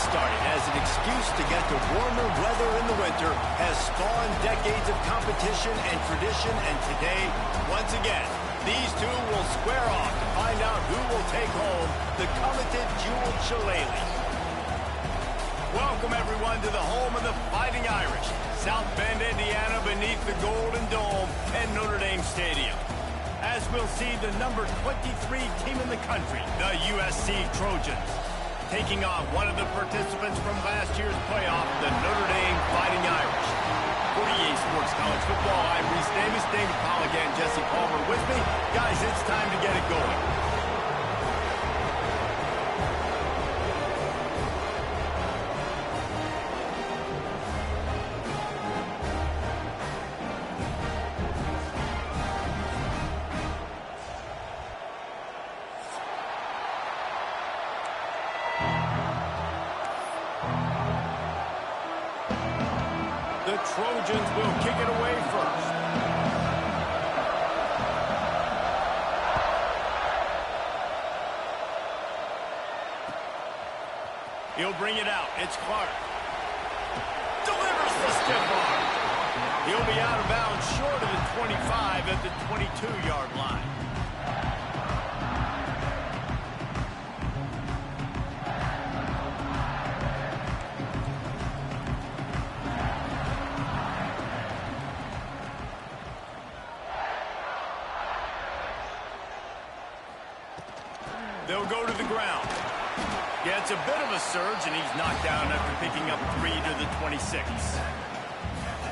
started as an excuse to get to warmer weather in the winter has spawned decades of competition and tradition, and today, once again, these two will square off to find out who will take home the coveted Jewel Shillelagh. Welcome, everyone, to the home of the Fighting Irish, South Bend, Indiana, beneath the Golden Dome and Notre Dame Stadium. As we'll see the number 23 team in the country, the USC Trojans, taking on one of the participants from last year's playoff, the Notre Dame Fighting Irish. For EA Sports College Football, I'm Reese Davis, David Polligan, Jesse Palmer with me. Guys, it's time to get it going. The Trojans will kick it away first. He'll bring it out. It's Clark. Delivers the stiff arm. He'll be out of bounds short of the 25 at the 22-yard line. They'll go to the ground. Gets a bit of a surge, and he's knocked down after picking up 3 to the 26.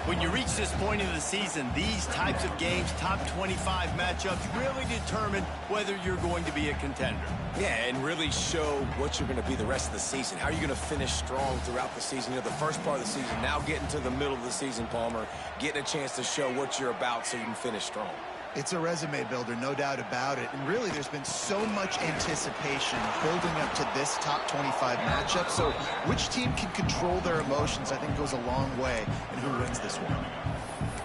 When you reach this point in the season, these types of games, top 25 matchups, really determine whether you're going to be a contender. Yeah, and really show what you're going to be the rest of the season. How are you going to finish strong throughout the season? You know, the first part of the season, now getting to the middle of the season, Palmer, getting a chance to show what you're about so you can finish strong. It's a resume builder, no doubt about it. And really, there's been so much anticipation building up to this top 25 matchup. So which team can control their emotions, I think, goes a long way in who wins this one.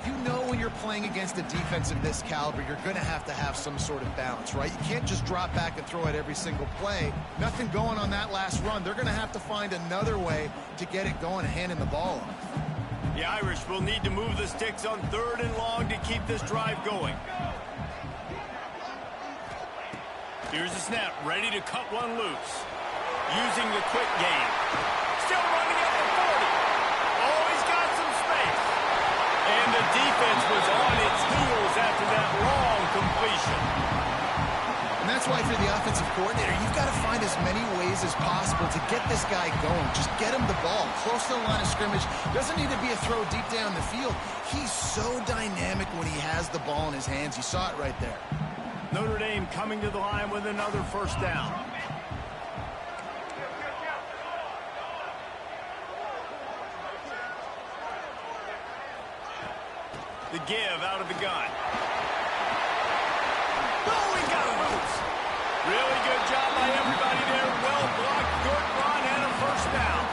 You know when you're playing against a defense of this caliber, you're going to have some sort of balance, right? You can't just drop back and throw it every single play. Nothing going on that last run. They're going to have to find another way to get it going and handing the ball off. The Irish will need to move the sticks on 3rd and long to keep this drive going. Here's the snap, ready to cut one loose. Using the quick game. Still running at the 40. Oh, he's got some space. And the defense was on its heels after that long completion. And that's why for the offensive coordinator, you've got to find as many ways as possible to get this guy going. Just get him the ball close to the line of scrimmage. Doesn't need to be a throw deep down the field. He's so dynamic when he has the ball in his hands. You saw it right there. Notre Dame coming to the line with another first down. The give out of the gun. Oh, he got loose. Really good job by everybody there. Well blocked, good run, and a first down.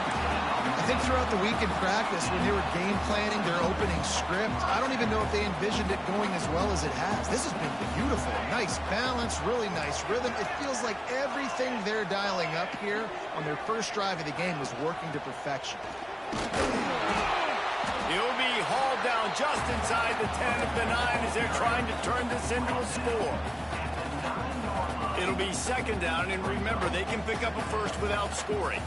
I think throughout the week in practice, when they were game planning their opening script, I don't even know if they envisioned it going as well as it has. This has been beautiful. Nice balance, really nice rhythm. It feels like everything they're dialing up here on their first drive of the game was working to perfection. He'll be hauled down just inside the 10 of the 9 as they're trying to turn this into a score. It'll be 2nd down, and remember, they can pick up a first without scoring.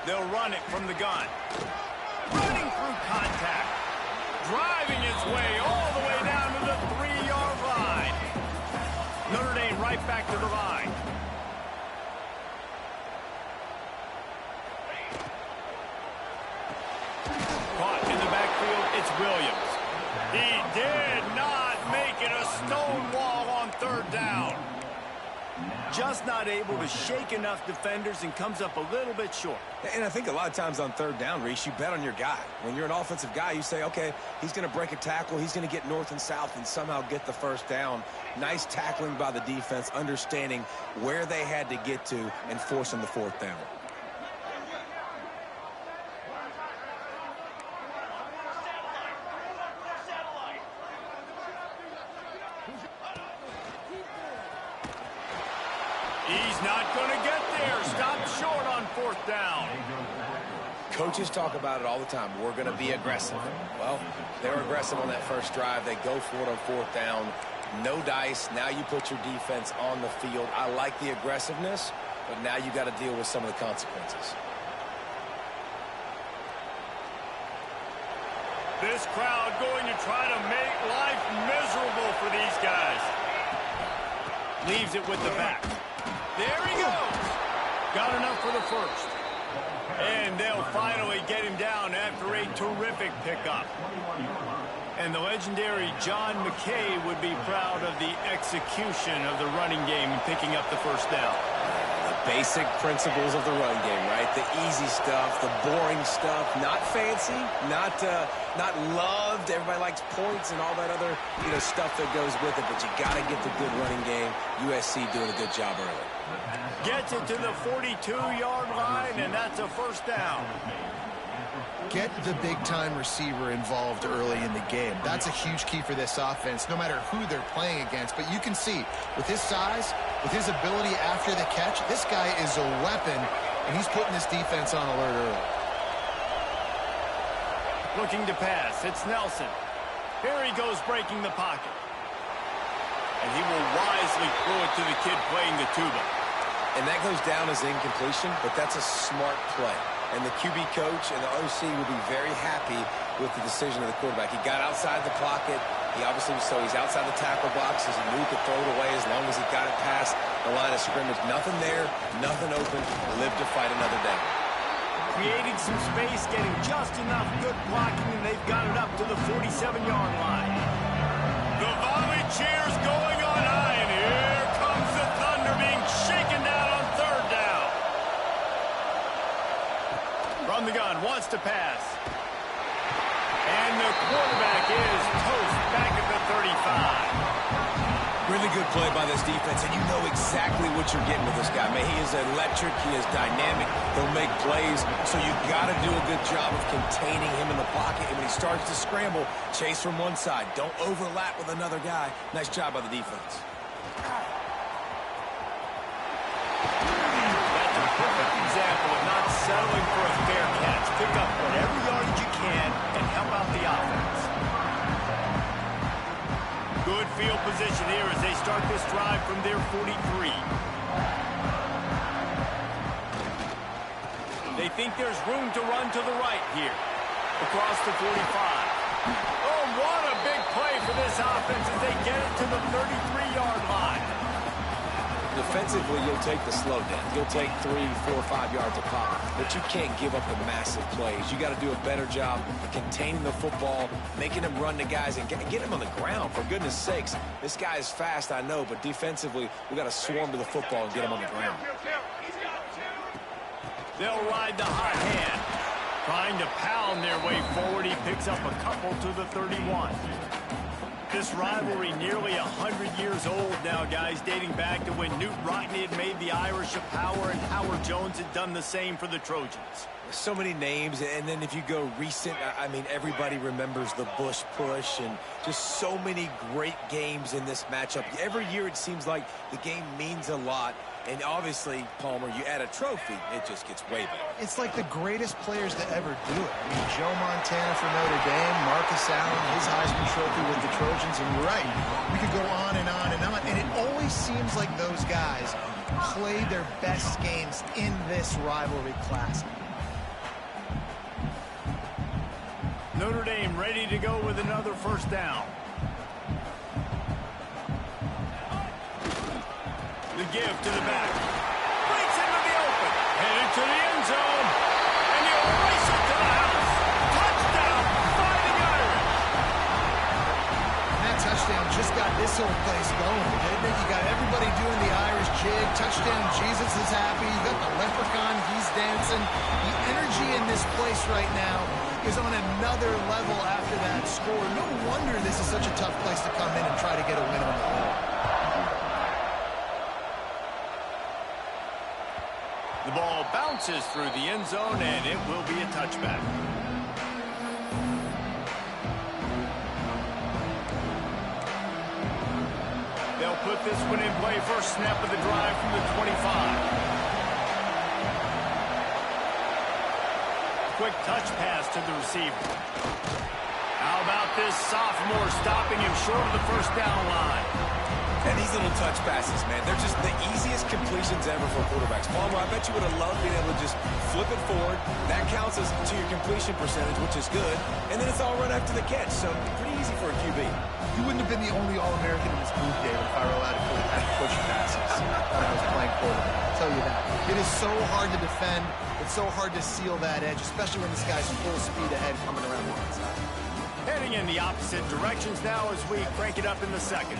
They'll run it from the gun. Running through contact. Driving its way all the way down to the 3-yard line. Notre Dame right back to the line. Caught in the backfield, it's Williams. He did not make it a stone wall on 3rd down. Just not able to shake enough defenders and comes up a little bit short. And I think a lot of times on 3rd down, Reese, you bet on your guy. When you're an offensive guy, you say, okay, he's going to break a tackle, he's going to get north and south and somehow get the first down. Nice tackling by the defense, understanding where they had to get to and forcing the 4th down. He's not going to get there. Stopped short on 4th down. Coaches talk about it all the time. We're going to be aggressive. Well, they're aggressive on that first drive. They go for it on 4th down. No dice. Now you put your defense on the field. I like the aggressiveness, but now you got to deal with some of the consequences. This crowd going to try to make life miserable for these guys. Leaves it with the back. There he goes. Got enough for the first. And they'll finally get him down after a terrific pickup. And the legendary John McKay would be proud of the execution of the running game in picking up the first down. The basic principles of the run game, right? The easy stuff, the boring stuff, not fancy, not loved. Everybody likes points and all that other, stuff that goes with it. But you got to get the good running game. USC doing a good job early. Gets it to the 42-yard line, and that's a first down. Get the big-time receiver involved early in the game. That's a huge key for this offense, no matter who they're playing against. But you can see, with his size, with his ability after the catch, this guy is a weapon, and he's putting this defense on alert early. Looking to pass. It's Nelson. Here he goes breaking the pocket. And he will wisely throw it to the kid playing the tuba. And that goes down as incompletion, but that's a smart play. And the QB coach and the OC will be very happy with the decision of the quarterback. He got outside the pocket. He's outside the tackle box as he knew he could throw it away as long as he got it past the line of scrimmage. Nothing there, nothing open. Live to fight another day. Creating some space, getting just enough good blocking, and they've got it up to the 47-yard line. The volley cheers going on high, and here comes the Thunder being shaken down on 3rd down. From the gun, wants to pass. And the quarterback is toast back at the 35. Really good play by this defense, and you know exactly what you're getting with this guy. Man, he is electric. He is dynamic. He'll make plays, so you got to do a good job of containing him in the pocket. And when he starts to scramble, chase from one side. Don't overlap with another guy. Nice job by the defense. That's a perfect example of not settling for a fair catch. Pick up whatever yardage you can and help out the offense. Good field position here as they start this drive from their 43. They think there's room to run to the right here. Across the 45. Oh, what a big play for this offense as they get it to the 33-yard line. Defensively, you'll take the slow down. You'll take 3, 4, 5 yards of pop, but you can't give up the massive plays. You got to do a better job of containing the football, making them run to guys, and get them on the ground. For goodness sakes, this guy is fast, I know, but defensively, we got to swarm to the football and get him on the ground. They'll ride the hot hand, trying to pound their way forward. He picks up a couple to the 31. This rivalry nearly 100 years old now, guys, dating back to when Knute Rockne had made the Irish a power and Howard Jones had done the same for the Trojans. So many names, and then if you go recent, I mean, everybody remembers the Bush push and just so many great games in this matchup. Every year it seems like the game means a lot, and obviously, Palmer, you add a trophy, it just gets way better. It's like the greatest players to ever do it. I mean, Joe Montana for Notre Dame, Marcus Allen, his Heisman Trophy with the Trojans, and you're right, we could go on and on and on, and it always seems like those guys play their best games in this rivalry classic. Notre Dame ready to go with another first down. The give to the back. Breaks into the open. Headed to the end zone. And he'll race it to the house. Touchdown, Fighting Irish. And that touchdown just got this whole place going, didn't it? You got everybody doing the Irish jig. Touchdown, Jesus is happy. You got the leprechaun, he's dancing. The energy in this place right now is on another level after that score. No wonder this is such a tough place to come in and try to get a win on the road. The ball bounces through the end zone, and it will be a touchback. They'll put with this one in play. First snap of the drive from the 25. Quick touch pass to the receiver. How about this sophomore stopping him short of the first down line? And these little touch passes, man, they're just the easiest completions ever for quarterbacks. Palmer, I bet you would have loved being able to just flip it forward. That counts as to your completion percentage, which is good. And then it's all run after the catch, so pretty easy for a QB. You wouldn't have been the only All-American in this booth, David, if I were allowed to put it push passes when I was playing quarterback. I'll tell you that. It is so hard to defend. It's so hard to seal that edge, especially when this guy's full speed ahead coming around the inside. Heading in the opposite directions now as we crank it up in the second.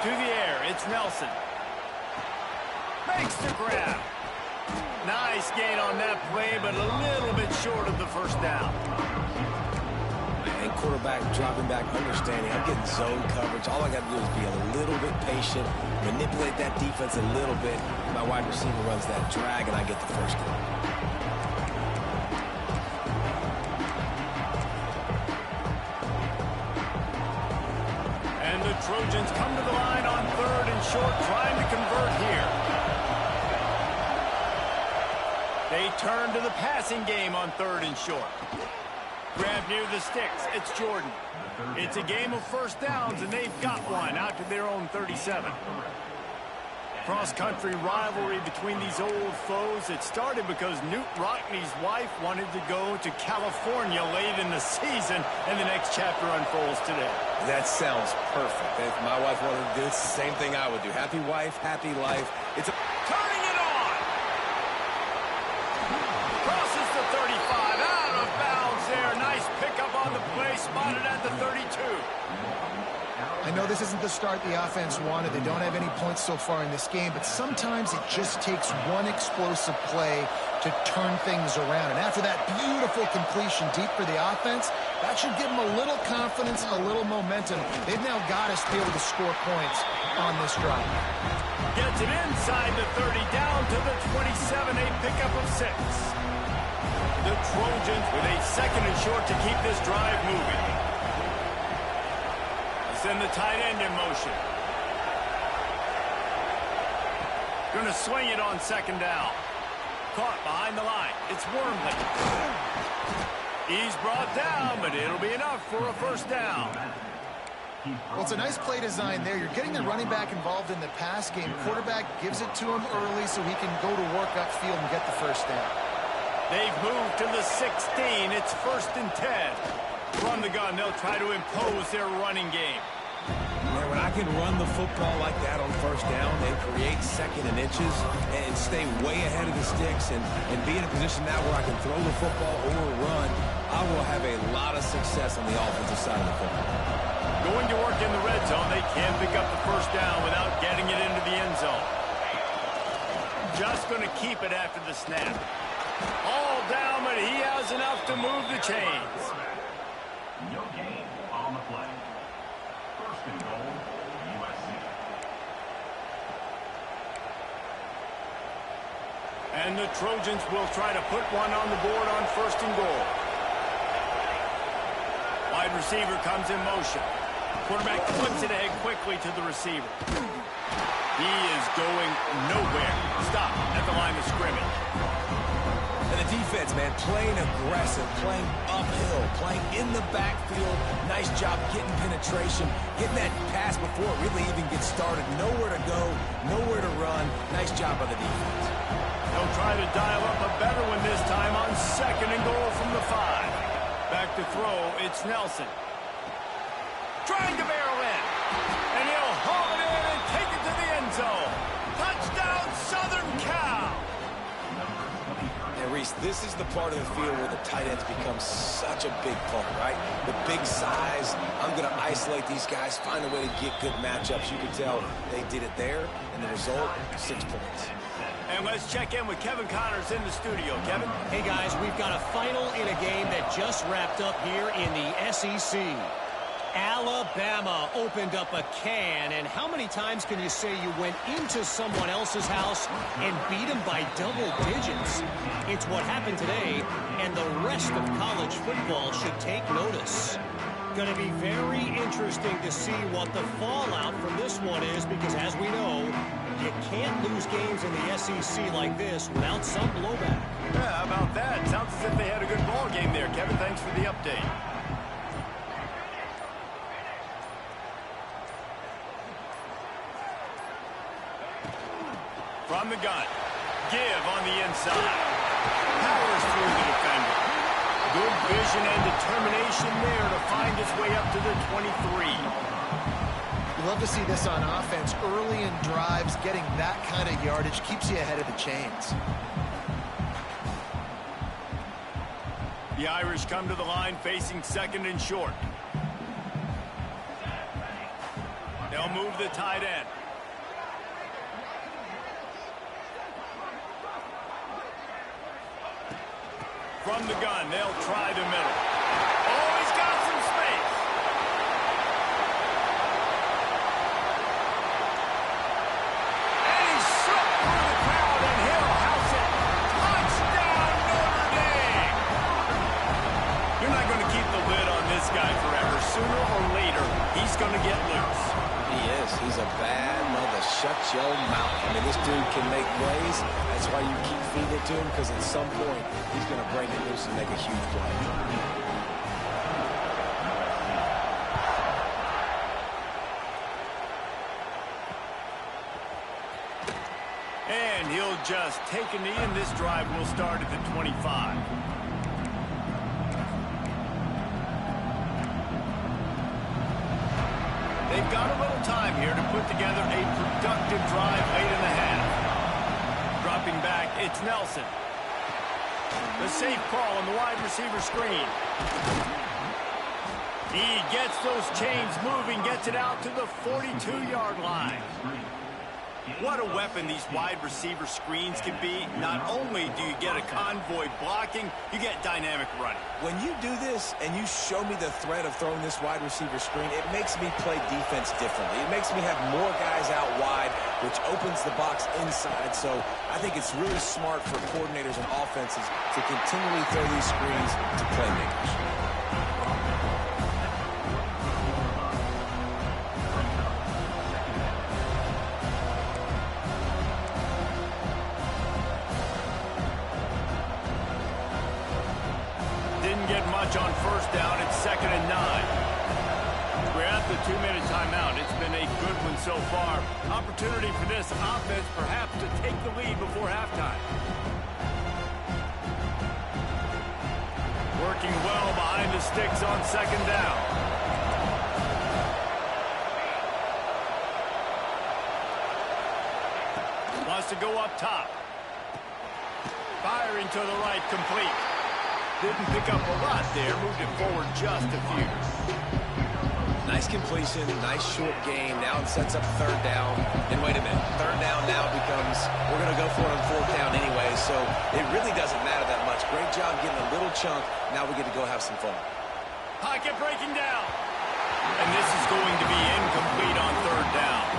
To the air, it's Nelson. Makes the grab. Nice gain on that play, but a little bit short of the first down. And quarterback dropping back, understanding I'm getting zone coverage. All I got to do is be a little bit patient, manipulate that defense a little bit. My wide receiver runs that drag, and I get the first down. Trojans come to the line on third and short, trying to convert here. They turn to the passing game on third and short. Grab near the sticks. It's Jordan. It's a game of first downs, and they've got one out to their own 37. Cross-country rivalry between these old foes. It started because Newt Rockney's wife wanted to go to California late in the season, and the next chapter unfolds today. That sounds perfect. If my wife wanted to do it, it's the same thing I would do. Happy wife, happy life. It's a turning it on. Crosses the 35, out of bounds there. Nice pickup on the play, spotted at the 32. I know this isn't the start the offense wanted. They don't have any points so far in this game, but sometimes it just takes one explosive play to turn things around. And after that beautiful completion deep for the offense, that should give them a little confidence, a little momentum. They've now got us to be able to score points on this drive. Gets it inside the 30, down to the 27, a pickup of 6. The Trojans with a second and short to keep this drive moving. Send the tight end in motion. Going to swing it on second down. Caught behind the line. It's Wormley. He's brought down, but it'll be enough for a first down. Well, it's a nice play design there. You're getting the running back involved in the pass game. Quarterback gives it to him early so he can go to work upfield and get the first down. They've moved to the 16. It's first and 10. From the gun, they'll try to impose their running game. Man, when I can run the football like that on first down and create second and inches and stay way ahead of the sticks and be in a position now where I can throw the football or run, I will have a lot of success on the offensive side of the football. Going to work in the red zone, they can't pick up the first down without getting it into the end zone. Just going to keep it after the snap. All down, but he has enough to move the chains. No gain on the play. First and goal, USC. And the Trojans will try to put one on the board on first and goal. Wide receiver comes in motion. Quarterback flips it ahead quickly to the receiver. He is going nowhere. Stop at the line of scrimmage. And the defense, man, playing aggressive, playing uphill, playing in the backfield. Nice job getting penetration, getting that pass before it really even gets started. Nowhere to go, nowhere to run. Nice job by the defense. They'll try to dial up a better one this time on second and goal from the 5. Back to throw, it's Nelson. Trying to barrel in. And he'll haul it in and take it to the end zone. Touchdown, Southern Cal. And Reese, this is the part of the field where the tight ends become such a big part, right? The big size. I'm going to isolate these guys, find a way to get good matchups. You can tell they did it there, and the result, 6 points. And let's check in with Kevin Connors in the studio. Kevin? Hey, guys, we've got a final in a game that just wrapped up here in the SEC. Alabama opened up a can, and how many times can you say you went into someone else's house and beat them by double digits? It's what happened today, and the rest of college football should take notice. Going to be very interesting to see what the fallout from this one is, because as we know, you can't lose games in the SEC like this without some blowback. Yeah, how about that? Sounds as if they had a good ball game there. Kevin, thanks for the update. From the gun. Give on the inside. Powers through the defender. Good vision and determination there to find his way up to the 23. You love to see this on offense. Early in drives, getting that kind of yardage keeps you ahead of the chains. The Irish come to the line facing second and short. They'll move the tight end. From the gun, they'll try the middle. Oh, he's got some space. And he's slipped through the crowd, and he'll house it. Touchdown, Notre Dame. You're not going to keep the lid on this guy forever. Sooner or later, he's going to get loose. He is. He's a bad mother. Shut your mouth. I mean, this dude can make plays. That's why you keep feeding it to him, because at some point, he's going to break it loose and make a huge play. And he'll just take a knee, and this drive will start at the 25. They've got a little time here to put together a productive drive late in the half. Dropping back, it's Nelson. The safe call on the wide receiver screen. He gets those chains moving, gets it out to the 42-yard line. What a weapon these wide receiver screens can be. Not only do you get a convoy blocking, you get dynamic running. When you do this and you show me the threat of throwing this wide receiver screen, it makes me play defense differently. It makes me have more guys out wide, which opens the box inside. So I think it's really smart for coordinators and offenses to continually throw these screens to playmakers. On first down, it's 2nd and 9. We're at the 2-minute timeout. It's been a good one so far. Opportunity for this offense perhaps to take the lead before halftime. Working well behind the sticks on 2nd down. Wants to go up top. Firing to the right, complete. Didn't pick up a lot there, moved it forward just a few. Nice completion, nice short game. Now it sets up 3rd down. And wait a minute, 3rd down now becomes, we're going to go for it on 4th down anyway, so it really doesn't matter that much. Great job getting a little chunk. Now we get to go have some fun. Pocket breaking down. And this is going to be incomplete on 3rd down.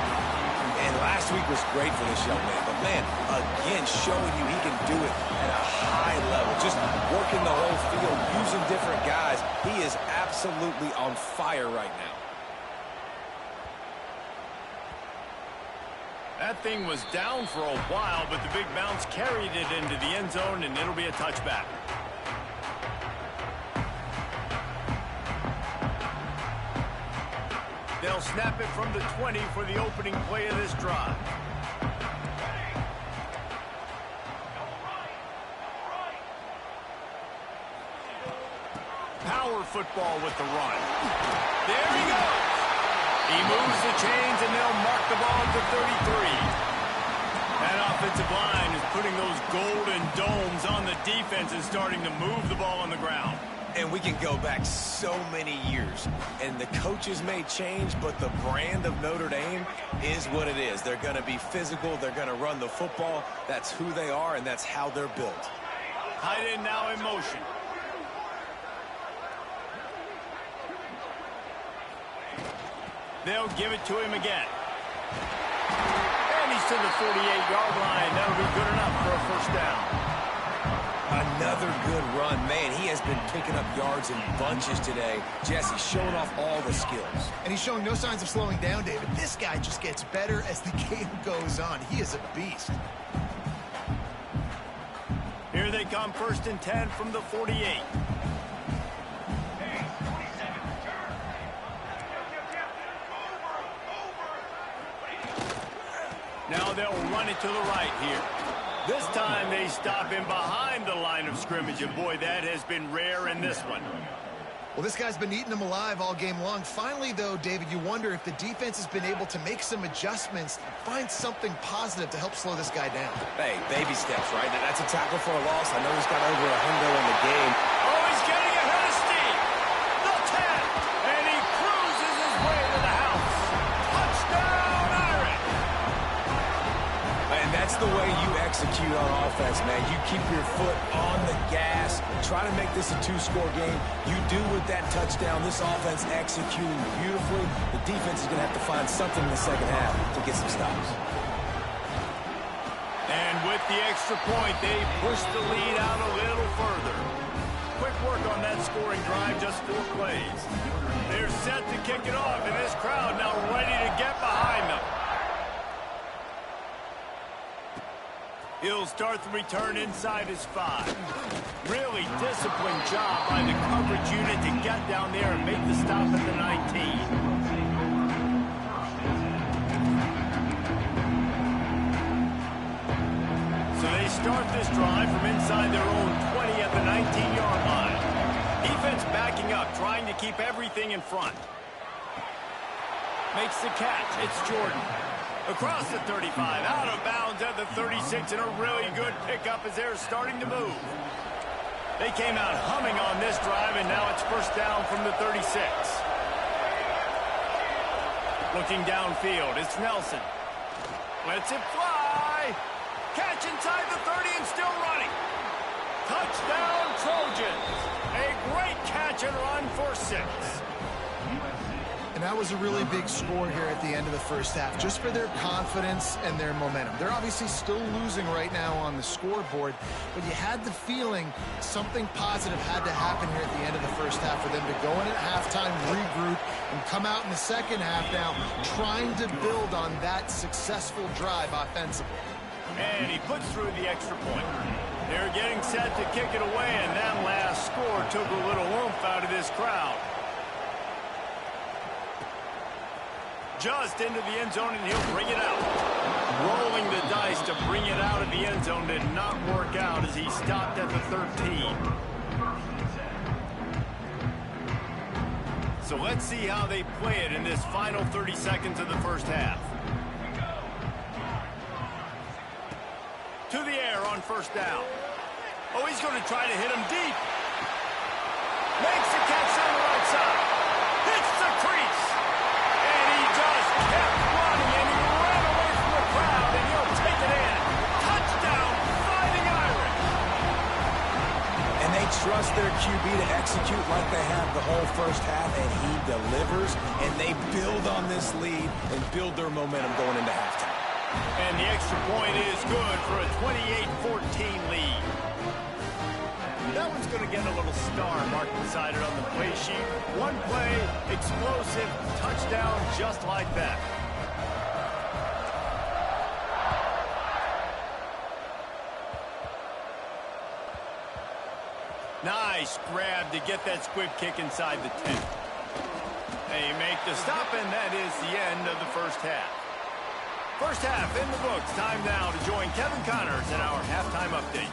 And last week was great for this young man. But, man, again, showing you he can do it at a high level. Just working the whole field, using different guys. He is absolutely on fire right now. That thing was down for a while, but the big bounce carried it into the end zone, and it'll be a touchback. They'll snap it from the 20 for the opening play of this drive. Power football with the run. There he goes. He moves the chains, and they'll mark the ball to 33. That offensive line is putting those golden domes on the defense and starting to move the ball on the ground. And we can go back so many years, and the coaches may change, but the brand of Notre Dame is what it is. They're going to be physical. They're going to run the football. That's who they are, and that's how they're built. Tight end now in motion. They'll give it to him again. And he's to the 48-yard line. That'll be good enough for a first down. Another good run. Man, he has been picking up yards in bunches today. Jesse showing off all the skills. And he's showing no signs of slowing down, David. This guy just gets better as the game goes on. He is a beast. Here they come, 1st and 10 from the 48. Now they'll run it to the right here. This time they stop him behind the line of scrimmage, and boy, that has been rare in this one. Well, this guy's been eating him alive all game long. Finally, though, David, you wonder if the defense has been able to make some adjustments, find something positive to help slow this guy down. Hey, baby steps, right? That's a tackle for a loss. I know he's got over a hundo in the game. Oh, he's getting ahead of steam. The 10, and he cruises his way to the house. Touchdown, Irish. And that's the way you execute on offense, man. You keep your foot on the gas, try to make this a 2-score game. You do with that touchdown. This offense executing beautifully. The defense is going to have to find something in the second half to get some stops. And with the extra point, they push the lead out a little further. Quick work on that scoring drive, just 4 plays. They're set to kick it off, and this crowd now ready to get behind them. He'll start the return inside his 5. Really disciplined job by the coverage unit to get down there and make the stop at the 19. So they start this drive from inside their own 20 at the 19-yard line. Defense backing up, trying to keep everything in front. Makes the catch. It's Jordan. Across the 35, out of bounds at the 36, and a really good pickup as they're starting to move. They came out humming on this drive, and now it's first down from the 36. Looking downfield, it's Nelson. Lets it fly. Catch inside the 30 and still running. Touchdown, Trojans. A great catch and run for 6. And that was a really big score here at the end of the first half, just for their confidence and their momentum. They're obviously still losing right now on the scoreboard, but you had the feeling something positive had to happen here at the end of the first half for them to go in at halftime, regroup, and come out in the second half now trying to build on that successful drive offensively. And he puts through the extra point. They're getting set to kick it away, and that last score took a little oomph out of this crowd. Just into the end zone, and he'll bring it out. Rolling the dice to bring it out of the end zone did not work out as he stopped at the 13. So let's see how they play it in this final 30 seconds of the first half. To the air on first down. Oh, he's going to try to hit him deep. Makes the catch on the right side. Hits the crease. And he just kept running, and he ran away from the crowd, and he'll take it in. Touchdown, Fighting Irish. And they trust their QB to execute like they have the whole first half, and he delivers, and they build on this lead and build their momentum going into halftime. And the extra point is good for a 28-14 lead. That one's going to get a little star marked beside it on the play sheet. One play, explosive, touchdown just like that. Nice grab to get that squib kick inside the 10. They make the stop, and that is the end of the first half. First half in the books. Time now to join Kevin Connors in our halftime update.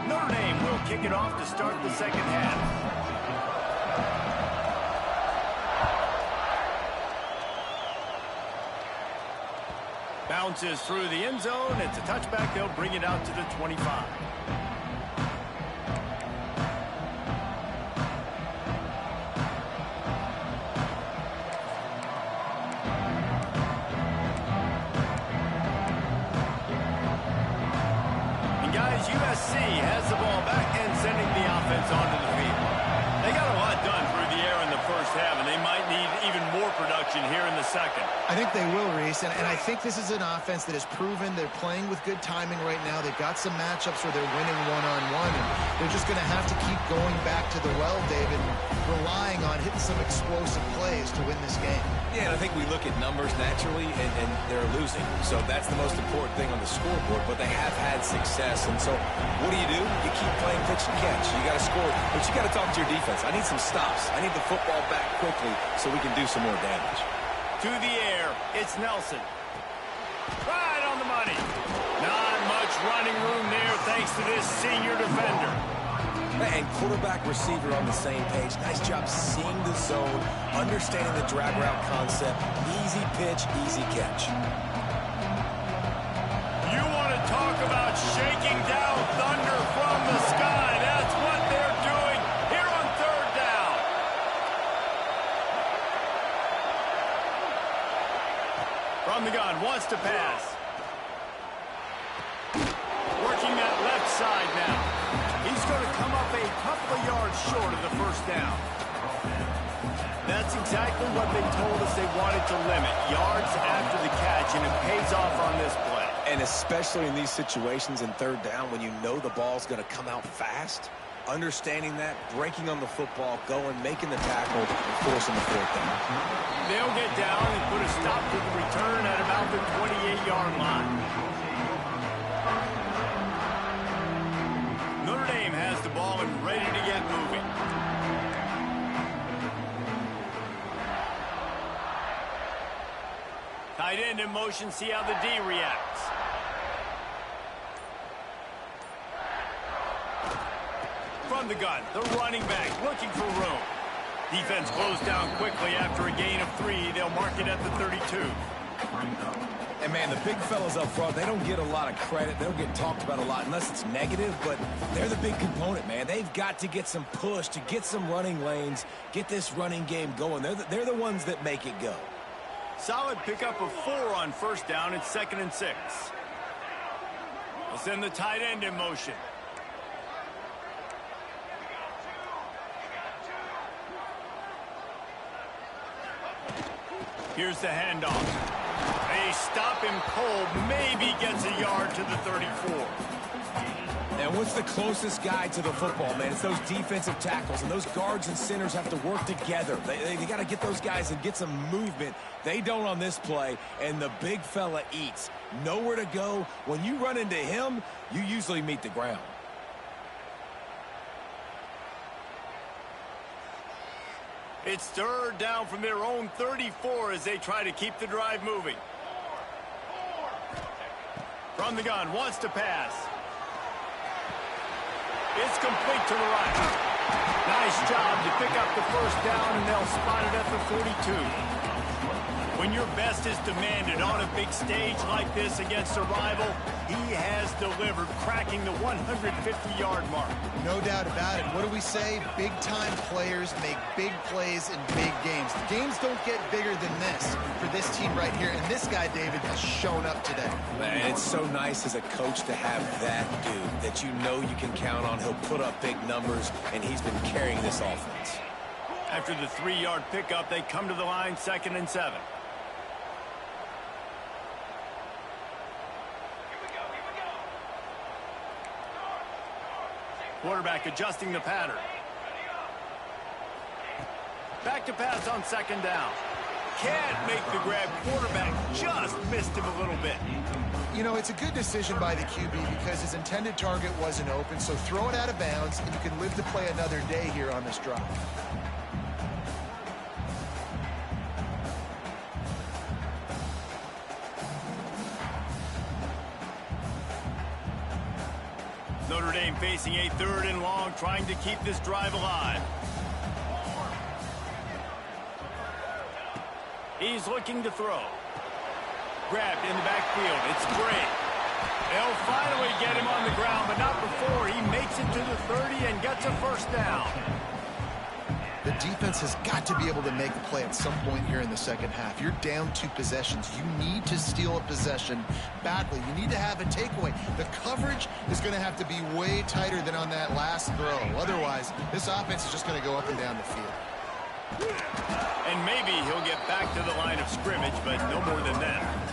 Notre Dame will kick it off to start the second half. bounces through the end zone. It's a touchback. They'll bring it out to the 25. Guys, USC has the ball back and sending the offense onto the field. They got a lot done through the air in the first half, and they might need even more production here in the second. I think they will, Reese, and I think this is an offense that has proven they're playing with good timing right now. They've got some matchups where they're winning one-on-one, and they're just going to have to keep going back to the well, David, and relying on hitting some explosive plays to win this game. Yeah, and I think we look at numbers naturally, and they're losing. So that's the most important thing on the scoreboard, but they have had success. And so what do? You keep playing pitch and catch. You got to score, but you got to talk to your defense. I need some stops. I need the football back quickly so we can do some more damage. To the air, it's Nelson. Right on the money. Not much running room there thanks to this senior defender. And quarterback, receiver on the same page. Nice job seeing the zone, understanding the drag route concept. Easy pitch, easy catch. You want to talk about shaking down thunder from the sky. That's what they're doing here on third down. From the gun, wants to pass. Working that left side now. He's going to come up a couple of yards short of the first down. That's exactly what they told us they wanted to limit. Yards after the catch, and it pays off on this play. And especially in these situations in third down when you know the ball's going to come out fast, understanding that, breaking on the football, going, making the tackle, and forcing the fourth down. They'll get down and put a stop to the return at about the 28-yard line. Notre Dame has the ball and ready to get moving. Tight end in motion, see how the D reacts. From the gun, the running back looking for room. Defense closed down quickly after a gain of 3. They'll mark it at the 32. And, man, the big fellas up front, they don't get a lot of credit. They don't get talked about a lot unless it's negative, but they're the big component, man. They've got to get some push, to get some running lanes, get this running game going. They're the ones that make it go. Solid pickup of 4 on first down. It's 2nd and 6. They'll send the tight end in motion. Here's the handoff. They stop him cold, maybe gets a yard to the 34. And what's the closest guy to the football, man? It's those defensive tackles, and those guards and centers have to work together. They got to get those guys and get some movement. They don't on this play, and the big fella eats. Nowhere to go. When you run into him, you usually meet the ground. It's third down from their own 34 as they try to keep the drive moving. From the gun, wants to pass. It's complete to the right. Nice job to pick up the first down, and they'll spot it at the 42. When your best is demanded on a big stage like this against a rival, he has delivered, cracking the 150-yard mark. No doubt about it. What do we say? Big-time players make big plays in big games. The games don't get bigger than this for this team right here, and this guy, David, has shown up today. Man, it's so nice as a coach to have that dude that you know you can count on. He'll put up big numbers, and he's been carrying this offense. After the 3-yard pickup, they come to the line, 2nd and 7. Quarterback adjusting the pattern. Back to pass on 2nd down. Can't make the grab. Quarterback just missed him a little bit. You know, it's a good decision by the QB because his intended target wasn't open, so throw it out of bounds, and you can live to play another day here on this drive. Notre Dame facing a 3rd and long, trying to keep this drive alive. He's looking to throw. Grabbed in the backfield. It's Gray. They'll finally get him on the ground, but not before he makes it to the 30 and gets a first down. The defense has got to be able to make a play at some point here in the second half. You're down 2 possessions. You need to steal a possession badly. You need to have a takeaway. The coverage is going to have to be way tighter than on that last throw. Otherwise, this offense is just going to go up and down the field. And maybe he'll get back to the line of scrimmage, but no more than that.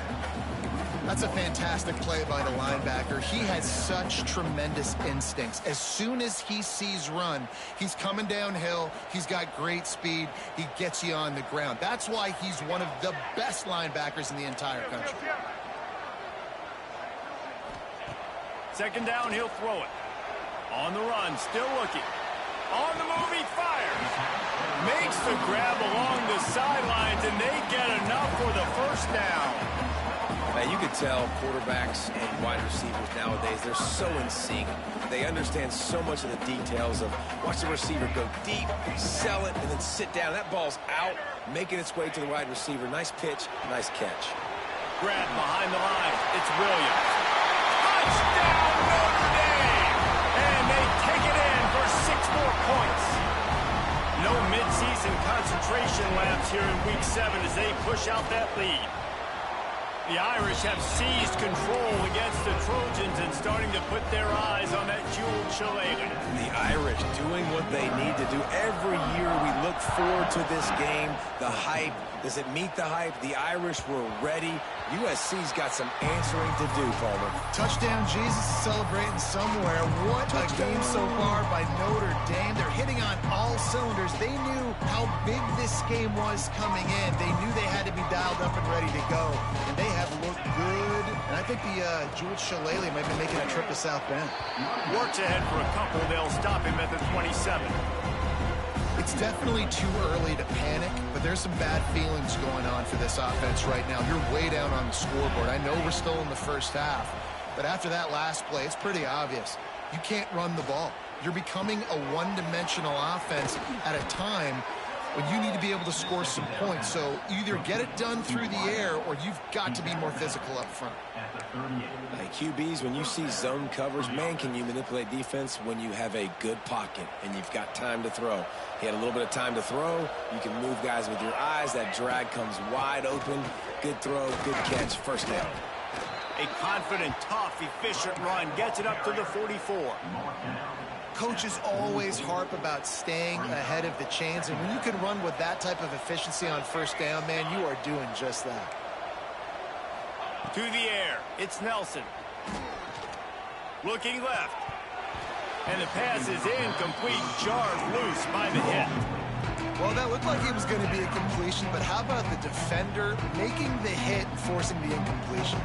That's a fantastic play by the linebacker. He has such tremendous instincts. As soon as he sees run, he's coming downhill. He's got great speed. He gets you on the ground. That's why he's one of the best linebackers in the entire country. Second down, he'll throw it. On the run, still looking. On the move, he fires. Makes the grab along the sidelines, and they get enough for the first down. You can tell quarterbacks and wide receivers nowadays, they're so in sync. They understand so much of the details of watch the receiver go deep, sell it, and then sit down. That ball's out, making its way to the wide receiver. Nice pitch, nice catch. Grab behind the line. It's Williams. Touchdown, Notre Dame! And they take it in for 6 more points. No midseason concentration lapse here in Week 7 as they push out that lead. The Irish have seized control against the Trojans and starting to put their eyes on that jeweled shillelagh. The Irish doing what they need to do. Every year we look forward to this game. The hype, does it meet the hype? The Irish were ready. USC's got some answering to do, Palmer. Touchdown, Jesus is celebrating somewhere. What a game so far by Notre Dame. They're hitting on all cylinders. They knew how big this game was coming in. They knew they had to be dialed up and ready to go. And they have looked good. And I think the Jewel Shillelagh might be making a trip to South Bend. Works ahead for a couple. They'll stop him at the 27. It's definitely too early to panic, but there's some bad feelings going on for this offense right now. You're way down on the scoreboard. I know we're still in the first half, but after that last play, it's pretty obvious. You can't run the ball. You're becoming a one-dimensional offense at a time when you need to be able to score some points. So either get it done through the air or you've got to be more physical up front. Hey, QBs, when you see zone covers, man, can you manipulate defense when you have a good pocket and you've got time to throw. He had a little bit of time to throw. You can move guys with your eyes. That drag comes wide open. Good throw, good catch, first down. A confident, tough, efficient run gets it up to the 44. Coaches always harp about staying ahead of the chains, and when you can run with that type of efficiency on first down, man, you are doing just that. To the air, it's Nelson. Looking left. And the pass is incomplete, jarred loose by the hit. Well, that looked like it was going to be a completion, but how about the defender making the hit and forcing the incompletion?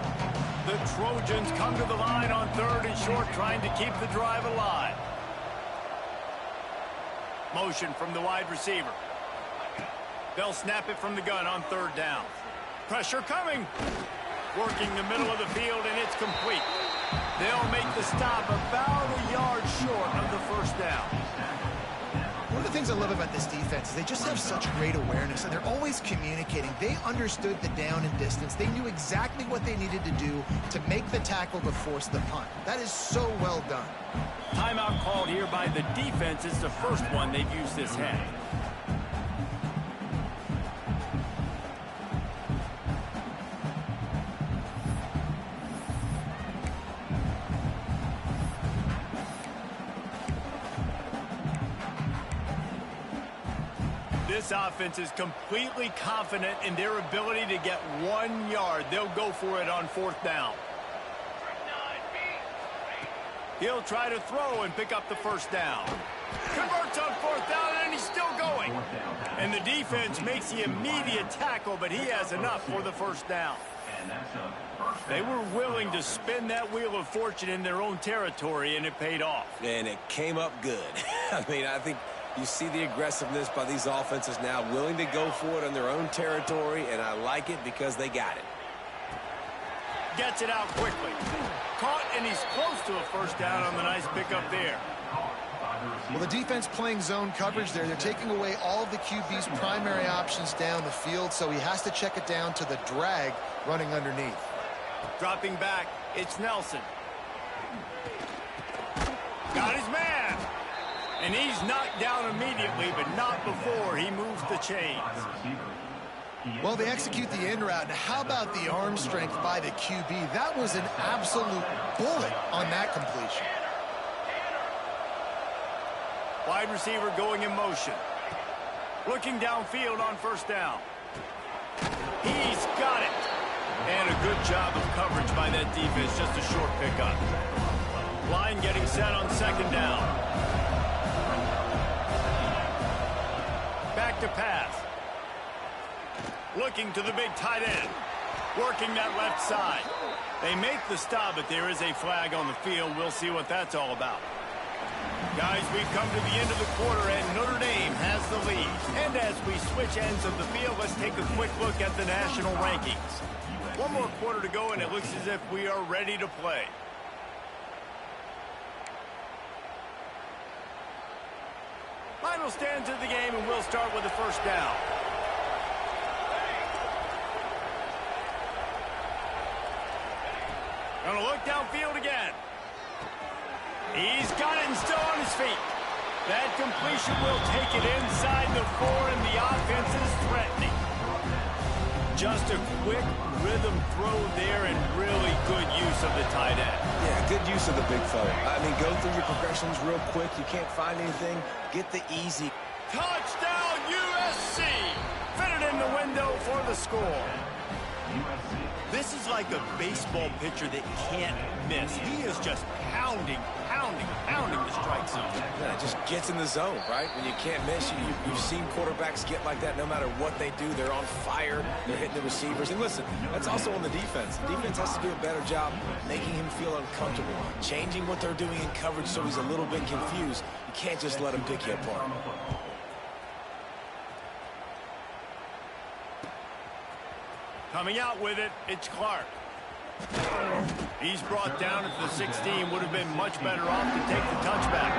The Trojans come to the line on 3rd and short, trying to keep the drive alive. Motion from the wide receiver. They'll snap it from the gun on 3rd down. Pressure coming. Working the middle of the field, and it's complete. They'll make the stop about a yard short of the first down. One of the things I love about this defense is they just have such great awareness, and they're always communicating. They understood the down and distance. They knew exactly what they needed to do to make the tackle to force the punt. That is so well done. Timeout called here by the defense. It's the first one they've used this half. This offense is completely confident in their ability to get 1 yard. They'll go for it on 4th down. He'll try to throw and pick up the first down. Converts on 4th down, and he's still going. And the defense makes the immediate tackle, but he has enough for the first down. They were willing to spin that wheel of fortune in their own territory, and it paid off. And it came up good. I mean, I think you see the aggressiveness by these offenses now, willing to go for it on their own territory, and I like it because they got it. Gets it out quickly. Caught, and he's close to a first down on the nice pickup there. Well, the defense playing zone coverage there. They're taking away all of the QB's primary options down the field, so he has to check it down to the drag running underneath. Dropping back, it's Nelson. Got his man. And he's knocked down immediately, but not before he moves the chains. Well, they execute the in route. Now, how about the arm strength by the QB? That was an absolute bullet on that completion. Wide receiver going in motion. Looking downfield on first down. He's got it. And a good job of coverage by that defense. Just a short pickup. Line getting set on second down. Back to pass. Looking to the big tight end. Working that left side. They make the stop, but there is a flag on the field. We'll see what that's all about. Guys, we've come to the end of the quarter, and Notre Dame has the lead. And as we switch ends of the field, let's take a quick look at the national rankings. One more quarter to go, and it looks as if we are ready to play. Final stands of the game, and we'll start with the first down. Gonna look downfield again. He's got it and still on his feet. That completion will take it inside the 4, and the offense is threatening. Just a quick rhythm throw there, and really good use of the tight end. Yeah, good use of the big fella. I mean, go through your progressions real quick. You can't find anything. Get the easy. Touchdown, USC! Fit it in the window for the score. This is like a baseball pitcher that can't miss. He is just pounding the strike zone. Yeah, it just gets in the zone, right? When you can't miss, you've seen quarterbacks get like that no matter what they do. They're on fire. They're hitting the receivers. And listen, that's also on the defense. The defense has to do a better job making him feel uncomfortable, changing what they're doing in coverage so he's a little bit confused. You can't just let him pick you apart. Coming out with it, it's Clark. He's brought down at the 16. Would have been much better off to take the touchback.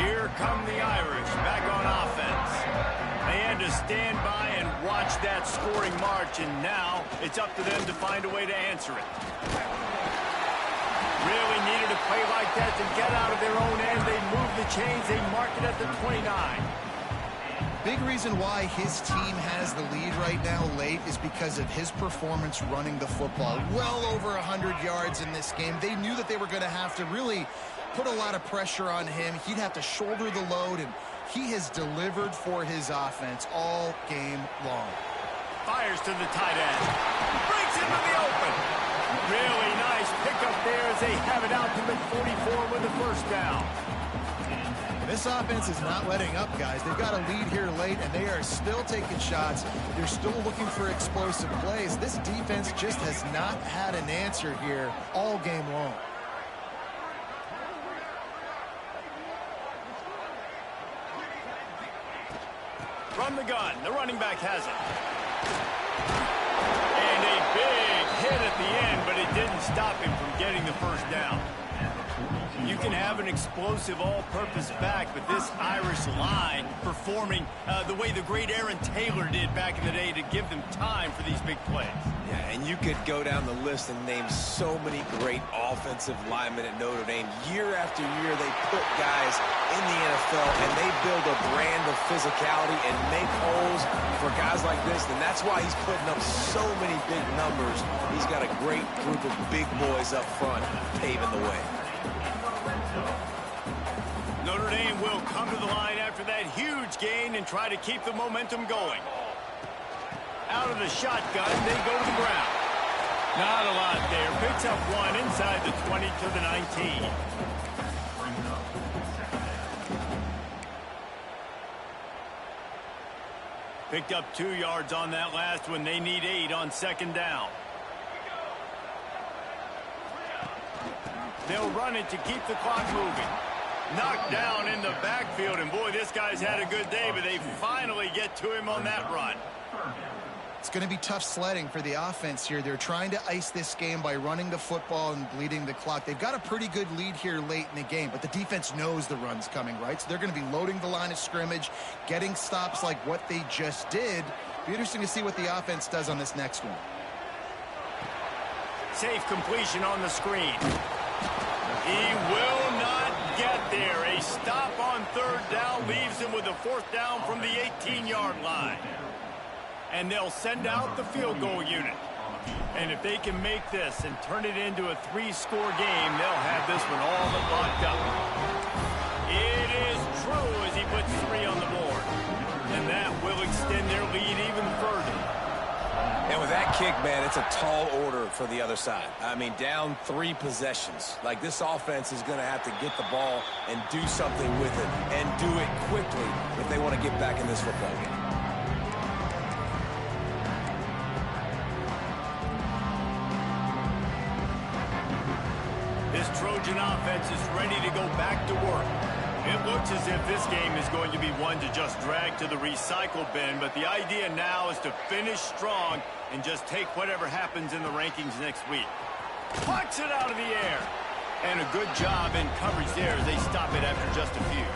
Here come the Irish back on offense. They had to stand by and watch that scoring march, and now it's up to them to find a way to answer it. Really needed a play like that to get out of their own end. They move the chains. They mark it at the 29. Big reason why his team has the lead right now late is because of his performance running the football. Well over 100 yards in this game. They knew that they were going to have to really put a lot of pressure on him. He'd have to shoulder the load, and he has delivered for his offense all game long. Fires to the tight end. Breaks into the open. Really nice pickup there as they have it out to the 44 with the first down. This offense is not letting up, guys. They've got a lead here late, and they are still taking shots. They're still looking for explosive plays. This defense just has not had an answer here all game long. From the gun, the running back has it. And a big hit at the end, but it didn't stop him from getting the first down. You can have an explosive all-purpose back, but this Irish line performing the way the great Aaron Taylor did back in the day to give them time for these big plays. Yeah, and you could go down the list and name so many great offensive linemen at Notre Dame. Year after year, they put guys in the NFL, and they build a brand of physicality and make holes for guys like this, and that's why he's putting up so many big numbers. He's got a great group of big boys up front paving the way. Notre Dame will come to the line after that huge gain and try to keep the momentum going. Out of the shotgun, they go to the ground. Not a lot there. Picks up one inside the 20 to the 19. Picked up 2 yards on that last one. They need 8 on second down. They'll run it to keep the clock moving. Knocked down in the backfield, and boy, this guy's had a good day, but they finally get to him on that run. It's going to be tough sledding for the offense here. They're trying to ice this game by running the football and bleeding the clock. They've got a pretty good lead here late in the game, but the defense knows the run's coming, right? So they're going to be loading the line of scrimmage, getting stops like what they just did. Be interesting to see what the offense does on this next one. Safe completion on the screen. He will not get there. A stop on third down leaves him with a fourth down from the 18-yard line. And they'll send out the field goal unit. And if they can make this and turn it into a 3-score game, they'll have this one all but locked up. It is true as he puts 3 on the board. And that will extend their lead even further. And with that kick, man, it's a tall order for the other side. I mean, down 3 possessions. Like, this offense is going to have to get the ball and do something with it, and do it quickly if they want to get back in this football game. This Trojan offense is ready to go back to work. It looks as if this game is going to be one to just drag to the recycle bin, but the idea now is to finish strong and just take whatever happens in the rankings next week. Plucks it out of the air. And a good job in coverage there as they stop it after just a few.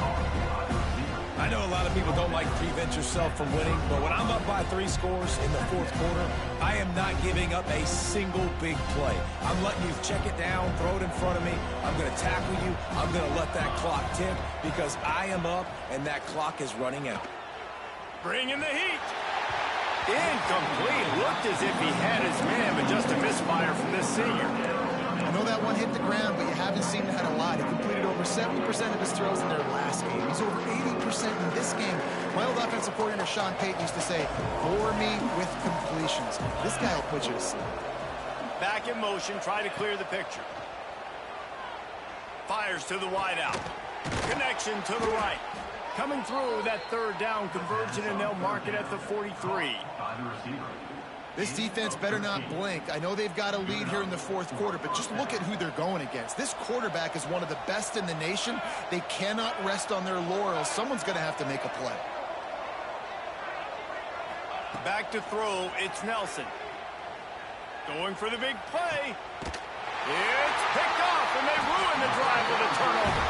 I know a lot of people don't like to prevent yourself from winning, but when I'm up by 3 scores in the fourth quarter, I am not giving up a single big play. I'm letting you check it down, throw it in front of me. I'm going to tackle you. I'm going to let that clock tick because I am up and that clock is running out. Bringing the heat. Incomplete. Looked as if he had his man, but just a misfire from this senior. I know that one hit the ground, but you haven't seen that a lot. He completed over 70% of his throws in their last game. He's over 80% in this game. My old offensive coordinator, Sean Payton, used to say, bore me with completions. This guy will put you to sleep. Back in motion, try to clear the picture. Fires to the wideout. Connection to the right. Coming through that third down conversion, and they'll mark it at the 43. This defense better not blink. I know they've got a lead here in the fourth quarter, but just look at who they're going against. This quarterback is one of the best in the nation. They cannot rest on their laurels. Someone's going to have to make a play. Back to throw, it's Nelson. Going for the big play. It's picked off, and they ruin the drive with a turnover.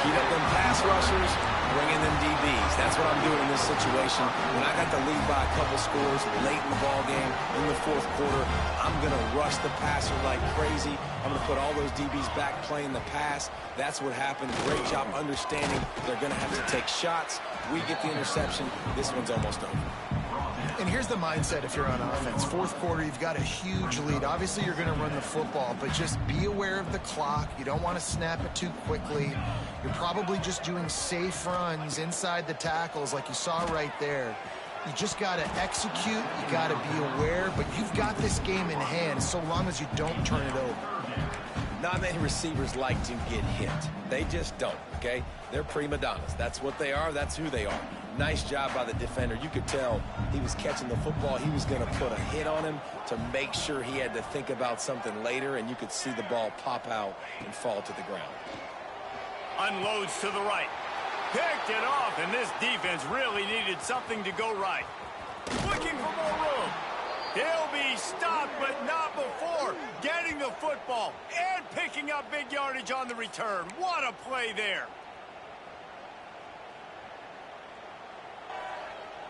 Keep up them pass rushers, bring in them DBs. That's what I'm doing in this situation. When I got the lead by a couple scores late in the ball game, in the fourth quarter, I'm going to rush the passer like crazy. I'm going to put all those DBs back playing the pass. That's what happened. Great job understanding they're going to have to take shots. We get the interception. This one's almost over. And here's the mindset if you're on offense. Fourth quarter, you've got a huge lead. Obviously, you're going to run the football, but just be aware of the clock. You don't want to snap it too quickly. You're probably just doing safe runs inside the tackles like you saw right there. You just got to execute. You got to be aware, but you've got this game in hand so long as you don't turn it over. Not many receivers like to get hit. They just don't, okay? They're prima donnas. That's what they are. That's who they are. Nice job by the defender. You could tell he was catching the football. He was going to put a hit on him to make sure he had to think about something later, and you could see the ball pop out and fall to the ground. Unloads to the right. Picked it off, and this defense really needed something to go right. Looking for more room. He'll be stopped, but not before getting the football and picking up big yardage on the return. What a play there.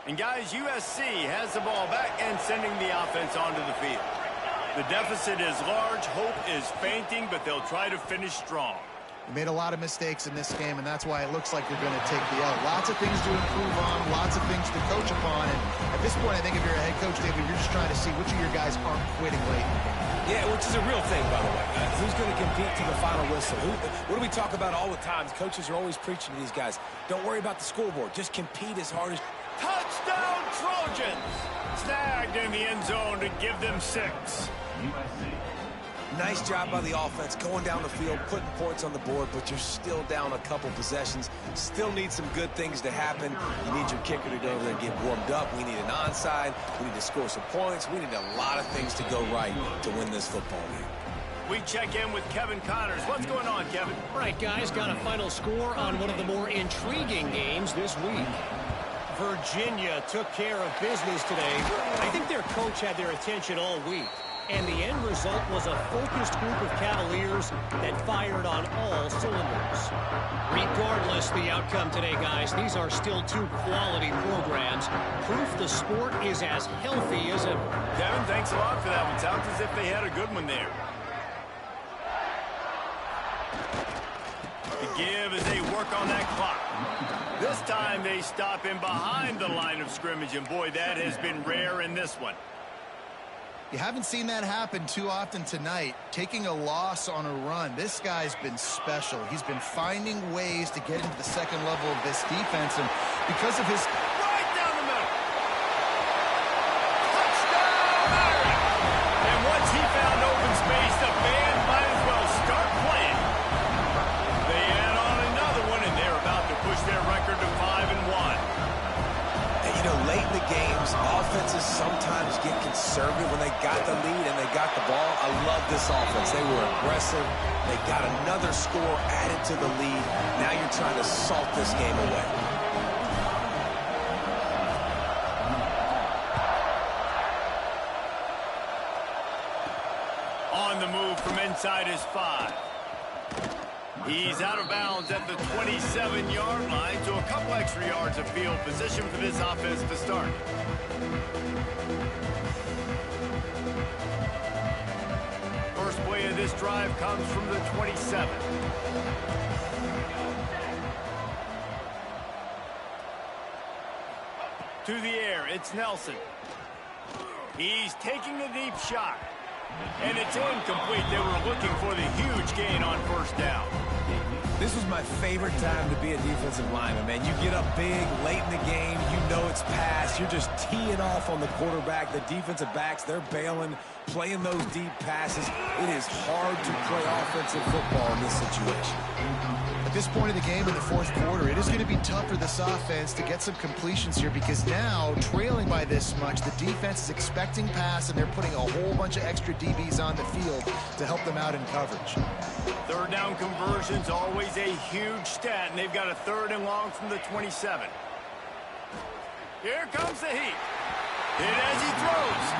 And guys, USC has the ball back and sending the offense onto the field. The deficit is large, hope is fainting, but they'll try to finish strong. You made a lot of mistakes in this game, and that's why it looks like you're going to take the L. Lots of things to improve on, lots of things to coach upon, and at this point, I think if you're a head coach, David, you're just trying to see which of your guys aren't quitting late. Yeah, which is a real thing, by the way. Who's going to compete to the final whistle? What do we talk about all the time? Coaches are always preaching to these guys. Don't worry about the scoreboard. Just compete as hard as... Touchdown, Trojans! Snagged in the end zone to give them 6. Nice job by the offense, going down the field, putting points on the board, but you're still down a couple possessions. Still need some good things to happen. You need your kicker to go over there and get warmed up. We need an onside. We need to score some points. We need a lot of things to go right to win this football game. We check in with Kevin Connors. What's going on, Kevin? All right, guys, got a final score on one of the more intriguing games this week. Virginia took care of business today. I think their coach had their attention all week. And the end result was a focused group of Cavaliers that fired on all cylinders. Regardless the outcome today, guys, these are still two quality programs. Proof the sport is as healthy as ever. Kevin, thanks a lot for that one. Sounds as if they had a good one there. The give as they work on that clock. This time they stop him behind the line of scrimmage, and boy, that has been rare in this one. You haven't seen that happen too often tonight, taking a loss on a run. This guy's been special. He's been finding ways to get into the second level of this defense, and because of his... Right down the middle. Touchdown, Irish! And once he found open space, the band might as well start playing. They add on another one, and they're about to push their record to 5-1. You know, late in the games, offenses sometimes get conservative when they got the lead and they got the ball. I love this offense. They were aggressive. They got another score added to the lead. Now you're trying to salt this game away. On the move from inside his 5. He's out of bounds at the 27-yard line, so a couple extra yards of field position for this offense to start. First play of this drive comes from the 27. To the air, it's Nelson. He's taking a deep shot. And it's incomplete. They were looking for the huge gain on first down. This was my favorite time to be a defensive lineman, man. You get up big, late in the game, you know it's past. You're just teeing off on the quarterback. The defensive backs, they're bailing, playing those deep passes. It is hard to play offensive football in this situation. At this point of the game in the fourth quarter, it is going to be tough for this offense to get some completions here because now, trailing by this much, the defense is expecting pass and they're putting a whole bunch of extra DBs on the field to help them out in coverage. Third down conversion's always a huge stat, and they've got a 3rd and long from the 27. Here comes the heat. Hit as he throws.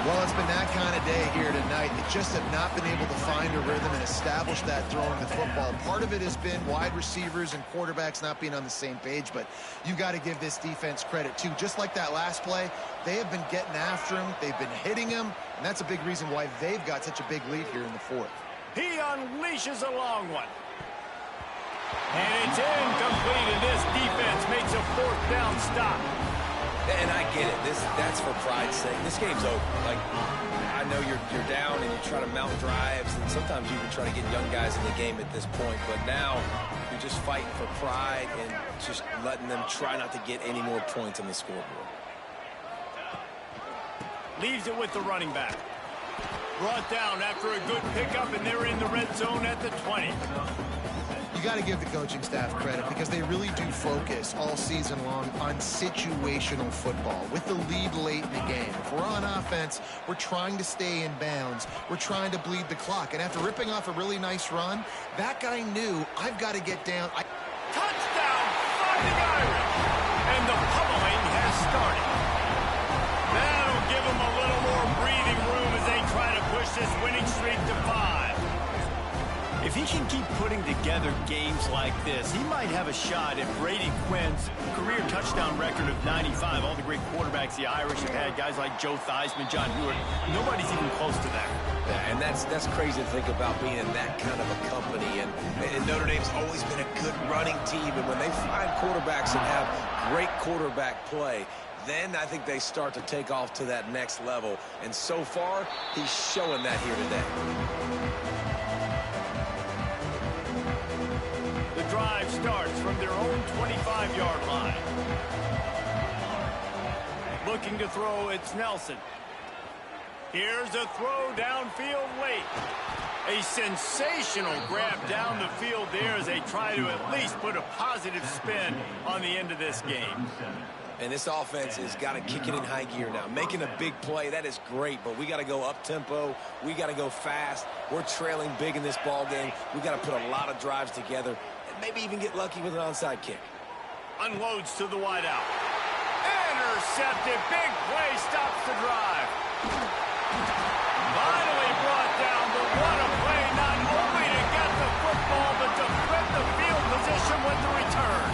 Well, it's been that kind of day here tonight. They just have not been able to find a rhythm and establish that throwing the football. Part of it has been wide receivers and quarterbacks not being on the same page, but you got to give this defense credit, too. Just like that last play, they have been getting after him. They've been hitting him, and that's a big reason why they've got such a big lead here in the fourth. He unleashes a long one. And it's incomplete, and this defense makes a 4th down stop. And I get it. That's for pride's sake. This game's over. Like, I know you're down and you try to mount drives, and sometimes you even try to get young guys in the game at this point. But now you're just fighting for pride and just letting them try not to get any more points on the scoreboard. Leaves it with the running back. Brought down after a good pickup, and they're in the red zone at the 20. You got to give the coaching staff credit because they really do focus all season long on situational football with the lead late in the game. If we're on offense, we're trying to stay in bounds. We're trying to bleed the clock. And after ripping off a really nice run, that guy knew, I've got to get down. Touchdown, Fighting Irish! And the pummeling has started. That'll give them a little more breathing room as they try to push this winning streak to 5. If he can keep putting together games like this, he might have a shot at Brady Quinn's career touchdown record of 95. All the great quarterbacks the Irish have had, guys like Joe Theismann, John Hewitt, nobody's even close to that. Yeah, and that's crazy to think about being in that kind of a company. And Notre Dame's always been a good running team. And when they find quarterbacks and have great quarterback play, then I think they start to take off to that next level. And so far, he's showing that here today. The drive starts from their own 25-yard line. Looking to throw, it's Nelson. Here's a throw downfield late. A sensational grab down the field there as they try to at least put a positive spin on the end of this game. And this offense has got to kick it in high gear now. Making a big play, that is great, but we got to go up-tempo. We got to go fast. We're trailing big in this ball game. We got to put a lot of drives together and maybe even get lucky with an onside kick. Unloads to the wideout. intercepted. Big play stops the drive. Finally brought down, but what a play, not only to get the football, but to flip the field position with the return.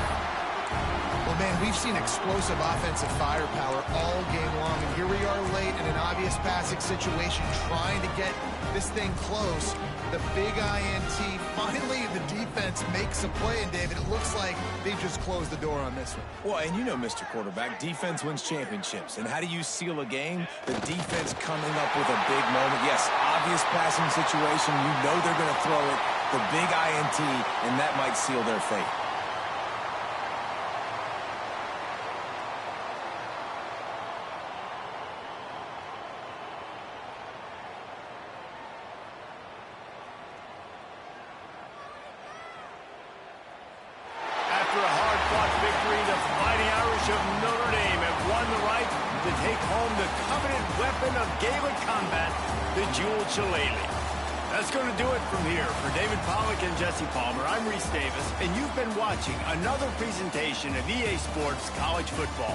Well, man, we've seen explosive offensive firepower all game long, and here we are late in an obvious passing situation trying to get this thing close. The big INT, finally the defense makes a play, and David, it looks like they just closed the door on this one. Well, and you know, Mr. Quarterback, defense wins championships. And how do you seal a game? The defense coming up with a big moment. Yes, obvious passing situation. You know they're going to throw it. The big INT, and that might seal their fate. After a hard-fought victory, the Fighting Irish of Notre Dame have won the right to take home the coveted weapon of Gaelic combat, the Jewel Shillelagh. That's going to do it from here. For David Pollack and Jesse Palmer, I'm Reese Davis, and you've been watching another presentation of EA Sports College Football.